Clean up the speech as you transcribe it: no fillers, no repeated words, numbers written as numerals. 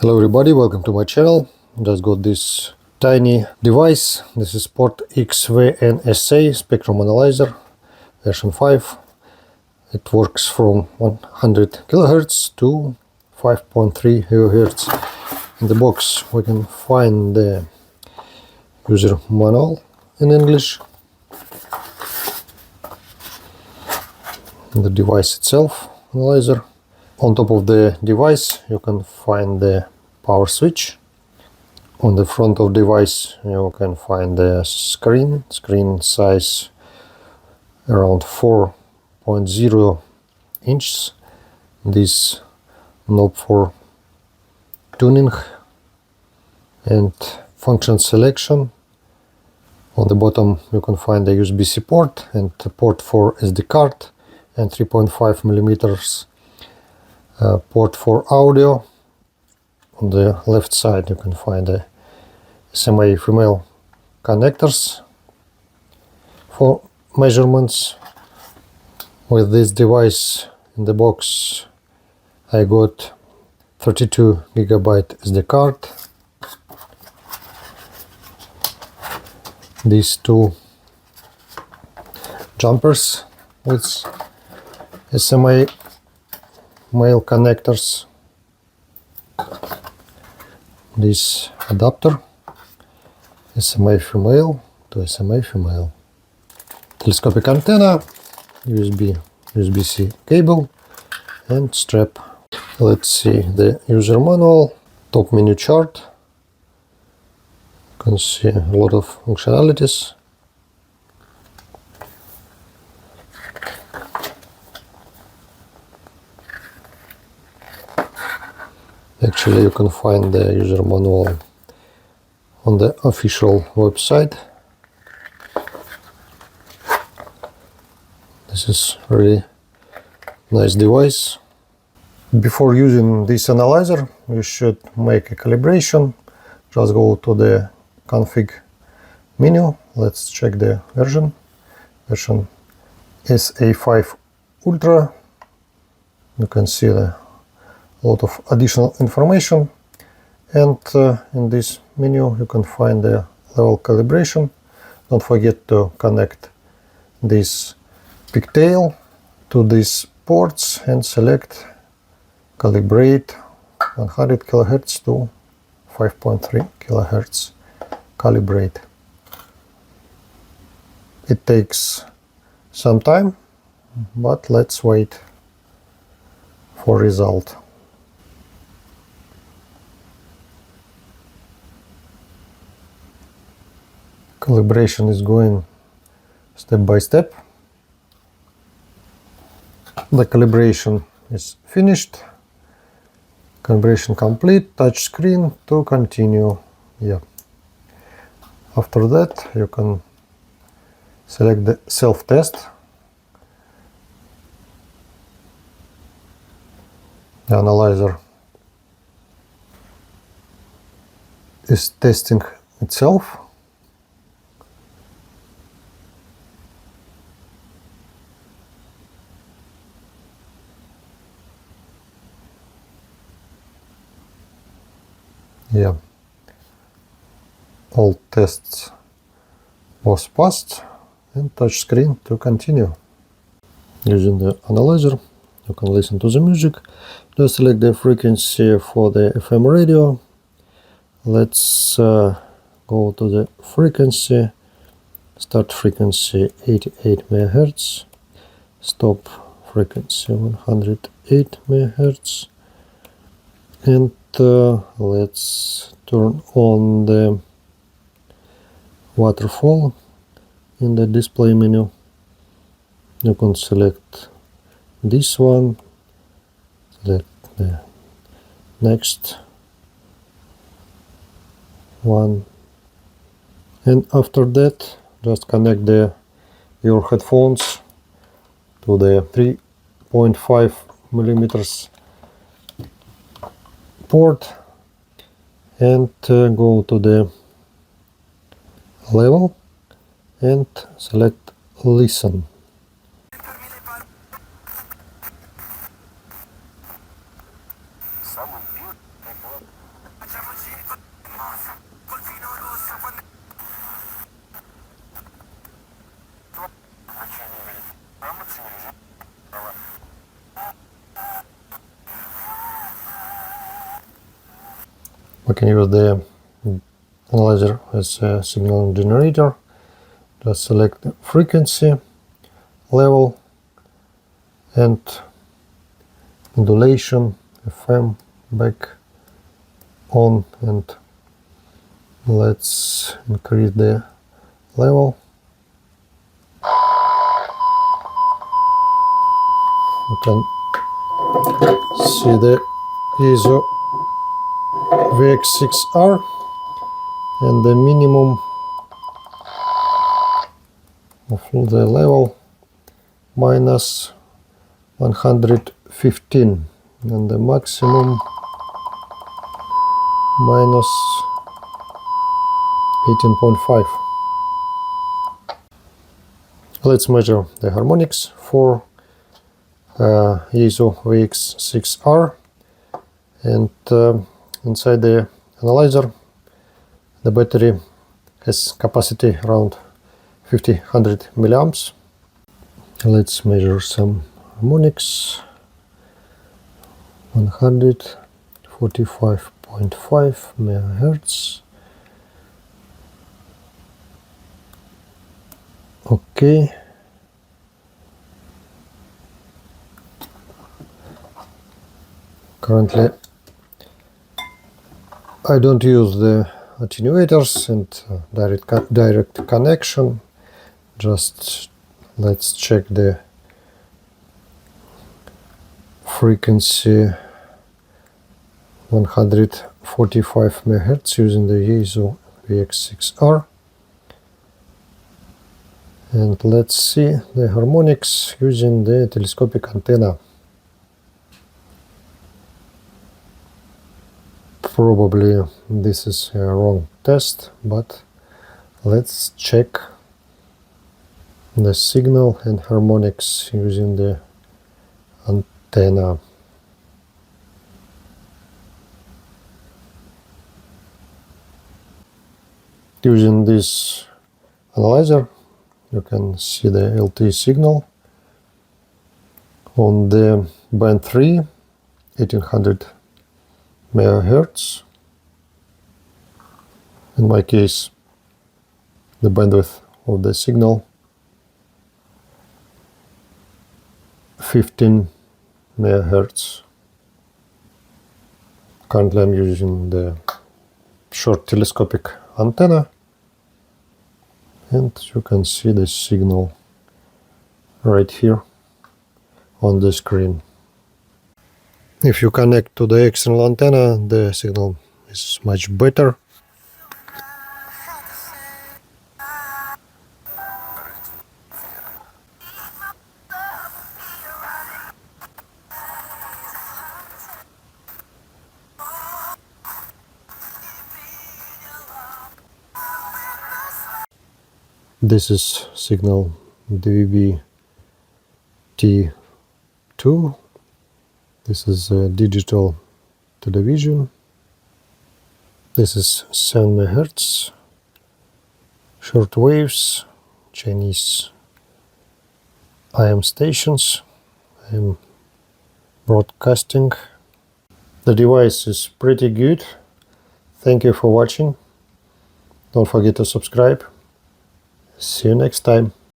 Hello everybody, welcome to my channel. Just got this tiny device. This is PORTXVNSA spectrum analyzer version 5. It works from 100 kHz to 5.3 GHz. In the box we can find the user manual in English, the device itself, analyzer. On top of the device you can find the power switch. On the front of the device you can find the screen size around 4.0 inches. This knob for tuning and function selection. On the bottom you can find the USB-C port and a port for SD card and 3.5 millimeters port for audio. On the left side you can find the SMA female connectors for measurements. With this device in the box I got 32 GB SD card, these two jumpers with SMA male connectors, this adapter SMA female to SMA female, telescopic antenna, USB-C cable and strap. Let's see the user manual, top menu chart. You can see a lot of functionalities. Actually, you can find the user manual on the official website. This is really nice device. Before using this analyzer, you should make a calibration. Just go to the config menu. Let's check the version SA5 Ultra. You can see a lot of additional information, and in this menu you can find the level calibration. Don't forget to connect this pigtail to these ports and select calibrate 100 kHz to 5.3 kHz calibrate. It takes some time, but let's wait for result. Calibration is going step by step. The calibration is finished. Calibration complete. Touch screen to continue. Yeah. After that you can select the self-test. The analyzer is testing itself. Yeah, all tests was passed, and touch screen to continue. Using the analyzer you can listen to the music. Just select the frequency for the FM radio. Let's go to the frequency. Start frequency 88 MHz, stop frequency 108 MHz, and let's turn on the waterfall in the display menu. You can select this one, select the next one, and after that just connect your headphones to the 3.5 millimeters port and go to the level and select listen. We can use the analyzer as a signal generator. Just select the frequency, level, and modulation, FM, back on, and let's increase the level. You can see the ISO VX6R and the minimum of the level minus 115 and the maximum minus 18.5. Let's measure the harmonics for ISO VX6R, and inside the analyzer the battery has capacity around 100 milliamps. Let's measure some harmonics. 145.5 megahertz. Okay. Currently I don't use the attenuators and direct connection. Just let's check the frequency 145 MHz using the ISO VX6R, and let's see the harmonics using the telescopic antenna. Probably this is a wrong test, but let's check the signal and harmonics using the antenna. Using this analyzer, you can see the LT signal on the band 3, 1800 megahertz. In my case, the bandwidth of the signal 15 megahertz. Currently I'm using the short telescopic antenna, and you can see the signal right here on the screen. If you connect to the external antenna, the signal is much better. This is signal DVB T2. This is a digital television. This is 7 MHz, short waves, Chinese AM stations. I am broadcasting. The device is pretty good. Thank you for watching. Don't forget to subscribe. See you next time.